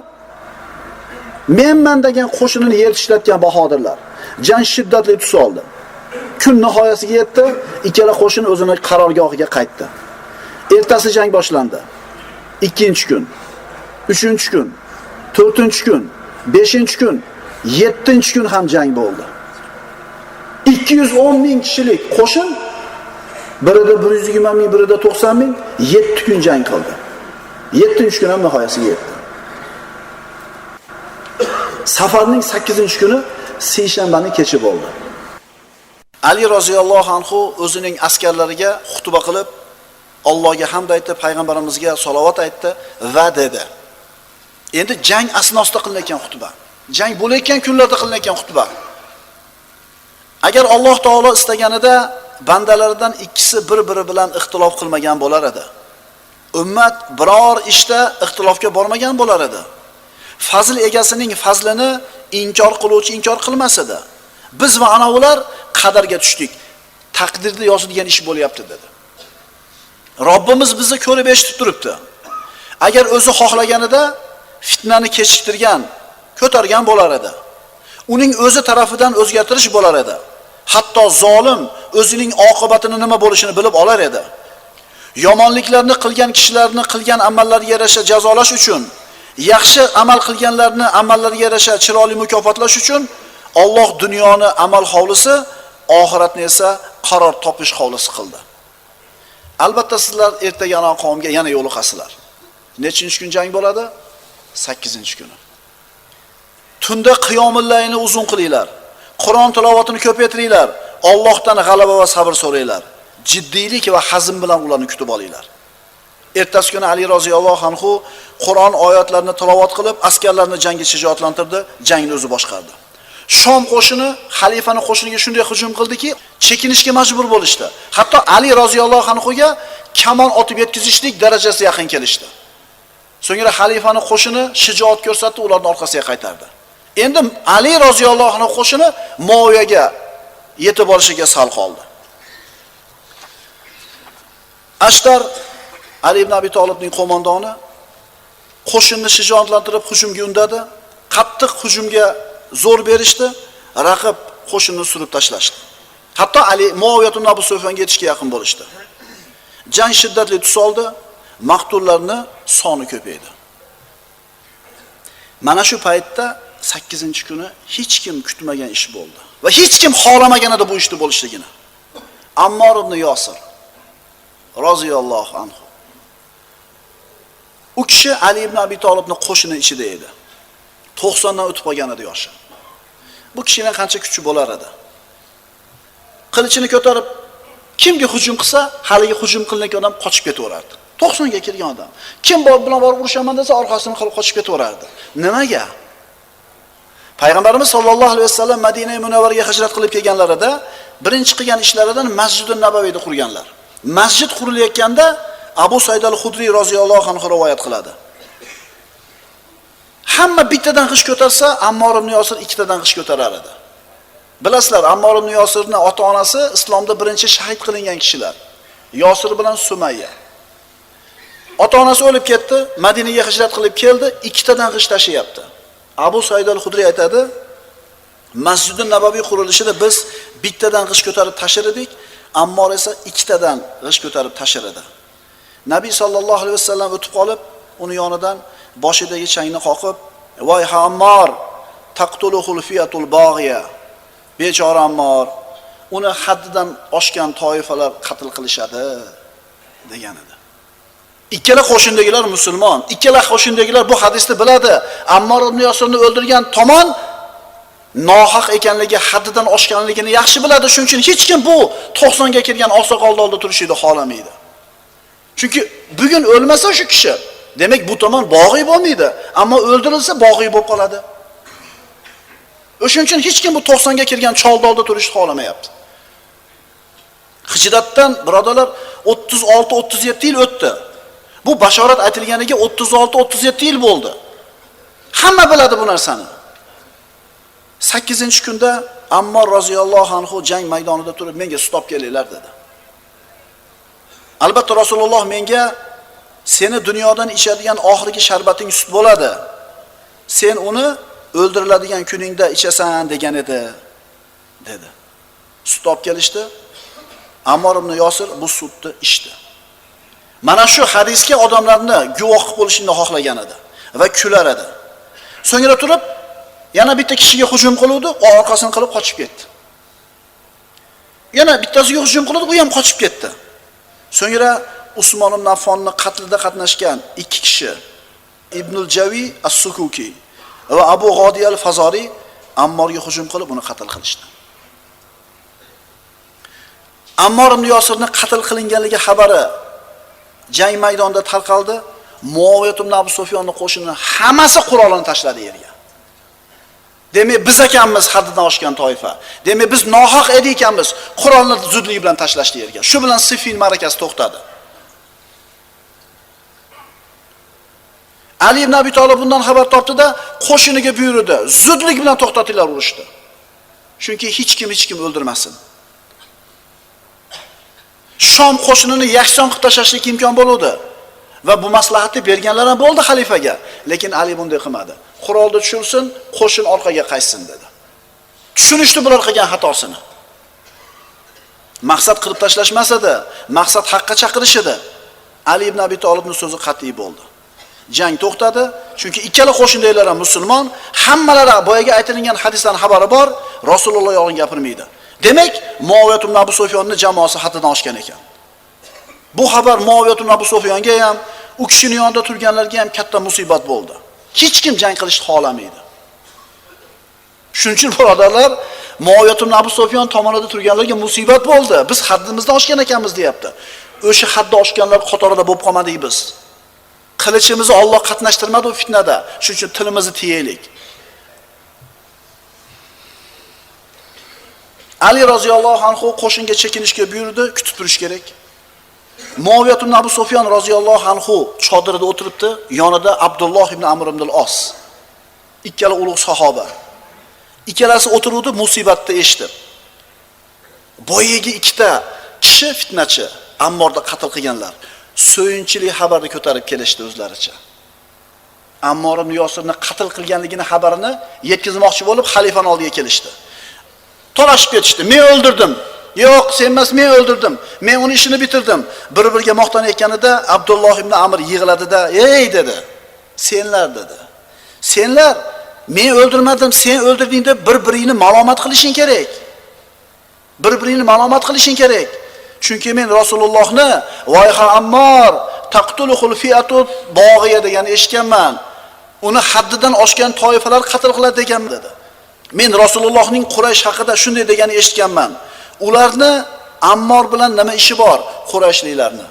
menman degan qo'shinini yetishlatgan bahodirlar. Jang shiddatli tus oldi. Kun nihoyasiga yetdi, ikkala qo'shin o'zining qarorgohiga qaytdi. Ertasi jang boshlandi. 2-kun, 3-kun, 4-kun, 5-kun, 7-kun ham jang bo'ldi. 210 ming kishilik qo'shin, birida 120 ming, birida 90 ming, 7 kun jang qildi. 7-kun ham nihoyasiga yetdi. Safarning 8-kuni seshanbaning kechi bo'ldi. Ali roziyallohu anhu o'zining askarlariga xutba qilib, Allohga hamd aytdi, payg'ambarimizga salovat aytdi va dedi. Endi jang asnosida qilinayotgan xutba. Jang bo'layotgan kunlarda qilinayotgan xutba. Agar Alloh taolo istaganida bandalaridan ikkisi bir-biri bilan ixtilof qilmagan bo'lar edi. Ummat biror ishda ixtilofga bormagan bo'lar edi. Fazl egasining fazlini inkor qiluvchi inkor qilmas edi. Biz va ana ular qadarga tushdik. Taqdirda yozilgan ish bo'lyapti dedi. Robbimiz bizni ko'rib eshitib turibdi. Agar o'zi xohlaganida fitnani kechiktirgan, ko'targan bo'lar edi. Uning o'zi tarafidan o'zgartirish bo'lar edi. Hatto zolim o'zining oqibatini nima bo'lishini bilib olar edi. Yomonliklarni qilgan kishilarni qilgan amallariga yarasha jazolash uchun, yaxshi amal qilganlarni amallariga yarasha chiroyli mukofotlash uchun Alloh dunyoni amal hovlisi, oxiratni esa qaror topish hovlisi qildi. Albatta sizlar ertaga ana qavmga yana yo'liqasizlar. Nechinchi kun jang bo'ladi? 8-kuni. Tunda qiyomul layni uzun qilinglar. Qur'on tilovatini ko'paytiringlar. Allohdan g'alaba va sabr so'ranglar. Jiddiylik va hazm bilan ularni kutib olinglar. Ertasi kuni Ali roziyallohu anhu Qur'on oyatlarini tilovat qilib, askarlarni jangga shijoatlantirdi, jangni o'zi boshqardi. Shom qo'shini xalifani qo'shiniga shunday hujum qildiki, chekinishga majbur bo'lishdi. Hatto Ali roziyallohu anhuga kamon otib yetkazishlik darajasiga yaqin kelishdi. So'ngra xalifani qo'shini shijoat ko'rsatdi, ularning orqasiga qaytardi. Endi Ali roziyallohu anhu qo'shini Muaviyaga yetib olishiga sal qoldi. Ashtar Ali ibn Abi Talibning qo'mondoni qo'shinni shijoatlantirib hujumga undadi. Qattiq hujumga zo'r berishdi, raqib qo'shinni surib tashlashdi. Hatto Ali Muaviya ibn Abu Sufyonga yetishga yaqin bo'lishdi. Jang shiddatli tus oldi, maqtullarning soni ko'paydi. Mana shu paytda 8-kuni hech kim kutmagan ish bo'ldi va hech kim xohlamagan edi bu ishni bo'lishligini. Ammor ibn Yosir roziyallohu anhu. U kishi Ali ibn Abi Talibning qo'shini ichida edi. 90 dan o'tib qolgan edi yoshi. Bu kishining qancha kuchi bo'lar edi? Qilichini ko'tarib kimga hujum qilsa, haligi hujum qilingan odam qochib ketaverardi. 90 ga kirgan odam. Kim bilan borib urushaman desa, orqasini qilib qochib ketaverardi. Nimaga? Payg'ambarimiz sollallohu alayhi vasallam Madina Munavvaraga hijrat qilib kelganlarida birinchi qilgan ishlaridan Masjidun Nabaviyni qurganlar. Masjid qurilayotganda Abu Said al-Khudri roziyallohu anhu rivoyat qiladi. Hamma bittadan g'ish ko'tarsa, Ammor ibn Yosir ikkitadan g'ish ko'tarar edi. Bilasizlar, Ammor ibn Yosirning ota-onasi islomda birinchi shahid qilingan kishilar. Yosir bilan Sumayya. Ota-onasi o'lib ketdi, Madinaga hijrat qilib keldi, ikkitadan g'ish tashiyapti. Abu Said al-Khudri aytadi, Masjidun Nabaviy qurilishida biz bittadan g'ish ko'tarib tashir edik, Ammor esa ikkitadan g'ish ko'tarib tashir edi. Nabiy sallallohu alayhi vasallam o'tib qolib, uni yonidan boshidagi changni qoqib, "Voy Ammor, taqtuluhul fiyatul baghiya." Bechora Ammor, uni haddidan oshgan toifalar qatl qilishadi degan edi. Ikkala qo'shindagilar musulmon, ikkala qo'shindagilar bu hadisni biladi. Ammor ibn Yosirni o'ldirgan tomon nohaq ekanligi, haddidan oshganligini yaxshi biladi. Shuning uchun hech kim bu 90 ga kirgan oqsoqolni oldida turishni xohlamaydi. Chunki bugun o'lmasa shu kishi, demak bu tomon bog'iy bo'lmaydi, ammo o'ldirilsa bog'iy bo'lib qoladi. O'shuning uchun hech kim bu 90 ga kirgan cholda oldida turishni xohlamayapti. Hijratdan birodalar 36-37 yil o'tdi. Bu bashorat aytilganiga 36-37 yil bo'ldi. Hamma biladi bu narsani. 8-kunda Ammor roziyallohu anhu jang maydonida turib menga stop kelinglar dedi. Albatta Rasululloh menga seni dunyodan ichadigan oxirgi sharbating sut bo'ladi. Sen uni o'ldiriladigan kuningda ichasan degan edi dedi. Stop kelishdi. Ammor ibn Yosir bu sutni ichdi. Mana shu hadisga odamlarni guvoh bo'lishini xohlagan edi va kular edi. So'ngra turib Yana bitta kishiga hujum qiluvdi, orqasini qilib qochib ketdi. Yana bittasiga hujum qildi, u ham qochib ketdi. So'ngra Usmon ibn Affonni qatlida qatnashgan ikki kishi, Ibnul Javi as-Sukuki va Abu G'odiy al-Fazori Ammorga hujum qilib uni qatl qilishdi. Ammor ibn Yosirning qatl qilinganligi xabari jang maydonida tarqaldi. Muoviyat ibn Abu Sufyonning qo'shini hammasi qurolini tashladi yerga. Demak, biz ekanmiz haddidan oshgan toifa. Demak, biz nohaq ekanmiz. Qurolni zudlik bilan tashlashdi yerga. Shu bilan Siffin ma'rakasi to'xtadi. Ali ibn Abi Talib bundan xabar topdi-da, qo'shiniga buyurdi. Zudlik bilan to'xtatinglar urushdi. Chunki hech kim o'ldirmasin. Shom qo'shinini yakson qilib tashlashga imkon bo'ldi. Va bu maslahatni berganlar ham bo'ldi xalifaga, lekin Ali bunday qilmadi. Qurolni tushirsin, qo'shin orqaga qaytsin dedi. Tushunishdi bular qilgan xatosini. Maqsad qilib tashlashmas edi, maqsad haqqa chaqirish edi. Ali ibn Abi Talibning so'zi qat'iy bo'ldi. Jang to'xtadi, chunki ikkala qo'shindagilar ham musulmon, hammalari boyaga aytilgan hadisdan xabari bor, Rasululloh yolg'on gapirmaydi. Demak, Muoviyat ibn Abu Sufyonning jamoasi haddidan oshgan ekan. Bu xabar Muoviyat ibn Abu Sufyonga ham, u kishining yonida turganlarga ham katta musibat bo'ldi. Hech kim jang qilishni xohlamaydi. Shuning uchun birodarlar, Muoviyat ibn Abu Sufyon tomonida turganlarga musibat bo'ldi. Biz haddimizdan oshgan ekanmiz deyapti. O'sha hadda oshganlar qatorida bo'lib qolmadik biz. Qilichimizni Alloh qatnashtirmadi u fitnada. Shuning uchun tilimizni tiyaylik. Ali roziyallohu anhu qo'shinga chekinishga buyurdi, kutib turish kerak. Muoviyat ibn Abu Sufyon roziyallohu anhu chodirida o'tiribdi, yonida Abdulloh ibn Amr ibn al-Os. Ikkala ulug' sahoba. Ikkalasi o'tiruvdi, musibatni eshitib. Boyagi ikkita kishi fitnachi, Ammorda qatl qilganlar. So'yinchilik xabarni ko'tarib kelishdi o'zlaricha. Ammor ibn Yosirni qatl qilganligini xabarini yetkazmoqchi bo'lib xalifaning oldiga kelishdi. To'lashib ketishdi. Men o'ldirdim. Yo'q, sen emas, men o'ldirdim. Men uni ishini bitirdim. Bir-biriga maqtanayotganida Abdulloh ibn Amr yig'ladi-da, "Ey" dedi. "Senlar" dedi. "Senlar men o'ldirmadim, sen o'ldirding" deb bir-biringni malomat qilishing kerak. Bir-biringni malomat qilishing kerak. Chunki men Rasulullohni "Voyha Ammor, taqtuluhul fi'atu bog'iya" degan eshitganman. Uni haddidan oshgan toifalar qatl qiladi degan dedi. Men Rasulullohning Quraysh haqida shunday deganini eshitganman. Ularni Ammor bilan nima ishi bor? Qurayshliklarni.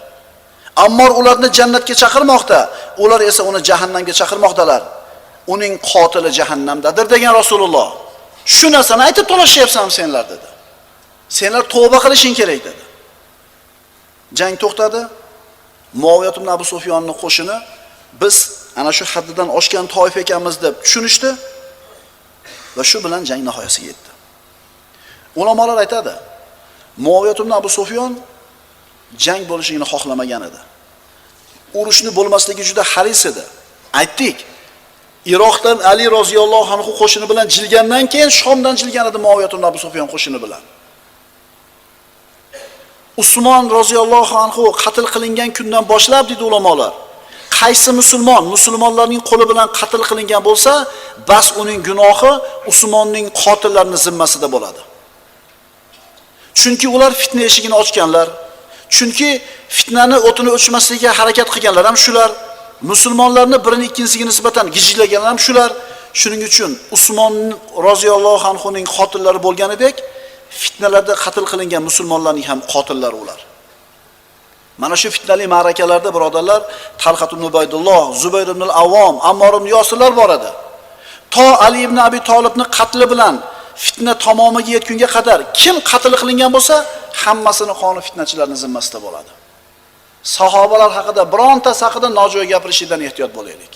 Ammor ularni jannatga chaqirmoqda, ular esa uni jahannamga chaqirmoqdalar. Uning qotili jahannamdadir degan Rasululloh. Shu narsani aytib to'lashyapsan senlar dedi. Senlar tavba qilishing kerak dedi. Jang to'xtadi. Muoviyat ibn Abu Sufyonning qo'shini biz ana shu haddidan oshgan toifa ekanmiz deb tushunishdi va shu bilan jang nihoyasiga yetdi. Ulamolar aytadi, Muoviyat ibn Abu Sufyon jang bo'lishini xohlamagan edi. Urushni bo'lmasligi juda haris edi. Aytdik, Iroqdan Ali roziyallohu anhu qo'shini bilan jilgandan keyin Shomdan jilgan edi Muoviyat ibn Abu Sufyon qo'shini bilan. Usmon roziyallohu anhu qatl qilingan kundan boshlab dedi ulamolar, qaysi musulmonlarning qo'li bilan qatl qilingan bo'lsa, bas uning gunohi Usmonning qotillarining zimmasida bo'ladi. Chunki ular fitna eshigini ochganlar. Chunki fitnani o'tini o'chmasligiga harakat qilganlar ham shular. Musulmonlarni birini ikkinchisiga nisbatan gijlaganlar ham shular. Shuning uchun Usmon roziyallohu anhuning qotillari bo'lganidek, fitnalarda qatl qilingan musulmonlarning ham qotillari ular. Mana shu fitnali ma'rakalarda birodarlar, Talhat ibn Ubaydulloh, Zubayr ibn al-Avvom, Ammor ibn Yosirlar bor edi. To Ali ibn Abi Talibning qatli bilan fitna tamomiga yetgunga qadar kim qatl qilingan bo'lsa, hammasini qoni fitnachilarning zimmasida bo'ladi. Sahobalar haqida birontasi haqida nojo'ya gapirishdan ehtiyot bo'laylik.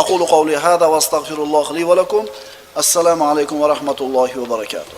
Aqulu qawli hada va astagfirulloh li va lakum. Assalomu alaykum va rahmatullohi va barakatuh.